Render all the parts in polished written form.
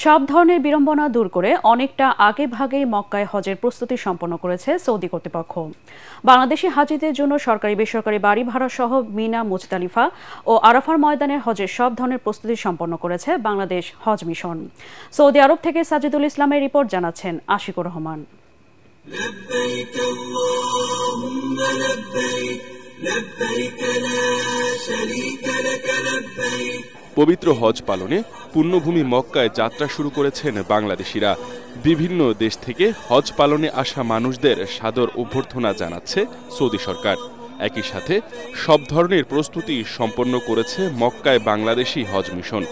সব ধরনের বিড়ম্বনা দূর করে অনেকটা আগে ভাগেই মক্কায় হজের প্রস্তুতি সম্পন্ন করেছে সৌদি কর্তৃপক্ষ। বাংলাদেশি হাজিদের জন্য সরকারি বেসরকারি বাড়ি ভাড়া সহ মিনা, মুজদালিফা ও আরাফার ময়দানের হজের সব ধরনের প্রস্তুতি সম্পন্ন করেছে বাংলাদেশ হজ মিশন। সৌদি আরব থেকে সাজিদুল ইসলামের রিপোর্ট জানাচ্ছেন আশিকুর রহমান। পবিত্র হজ পালনে পুণ্যভূমি মক্কায় যাত্রা শুরু করেছেন বাংলাদেশিরা। বিভিন্ন দেশ থেকে হজ পালনে আসা মানুষদের সাদর অভ্যর্থনা জানাচ্ছে সৌদি সরকার। একই সাথে সব ধরনের প্রস্তুতি সম্পন্ন করেছে মক্কায় বাংলাদেশি হজ মিশন।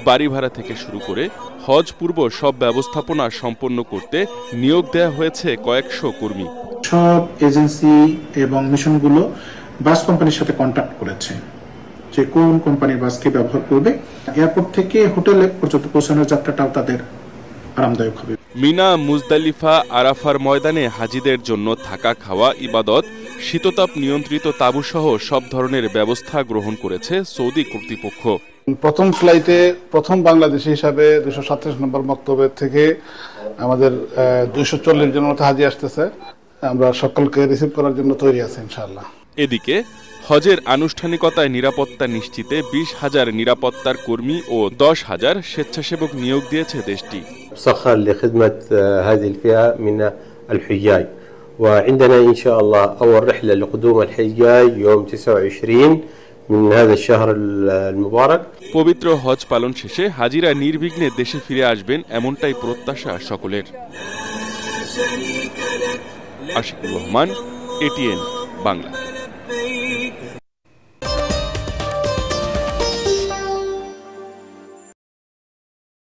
বাড়ি ভাড়া থেকে শুরু করে হজ পূর্ব সব ব্যবস্থাপনা সম্পন্ন করতে নিয়োগ দেওয়া হয়েছে কয়েকশো কর্মী। সব এজেন্সি এবং মিশনগুলো বাস কোম্পানির সাথে কন্ট্যাক্ট করেছে যে কোন কোম্পানির বাসকে ব্যবহার করবে। এয়ারপোর্ট থেকে হোটেলে পর্যন্ত পৌঁছানোর যাত্রাটাও তাদের আরামদায়ক হবে। মিনা, মুজদালিফা, আরাফার ময়দানে হাজিদের জন্য থাকা, খাওয়া, ইবাদত, শীততাপ নিয়ন্ত্রিত তাঁবুসহ সব ধরনের ব্যবস্থা গ্রহণ করেছে সৌদি কর্তৃপক্ষ। প্রথম ফ্লাইটে প্রথম বাংলাদেশি হিসাবে 237 নম্বর মক্তবের থেকে আমাদের 240 জন মতো হাজি আসতেছে। আমরা সকলকে রিসিভ করার জন্য তৈরি আছি ইনশাআল্লাহ। এদিকে হজের আনুষ্ঠানিকতায় নিরাপত্তা নিশ্চিতে 20,000 নিরাপত্তার কর্মী ও 10,000 স্বেচ্ছাসেবক নিয়োগ দিয়েছে দেশটি। سخر لخدمة هذه الفئة من الحجاج، وعندنا إن شاء الله أول رحلة لقدوم الحجاج يوم 29 من هذا الشهر المبارك। পবিত্র হজ পালন শেষে হাজিরা নির্বিঘ্নে দেশে ফিরে আসবেন এমনটাই প্রত্যাশা সকলের। আশিকুর রহমান, এটিএন বাংলা।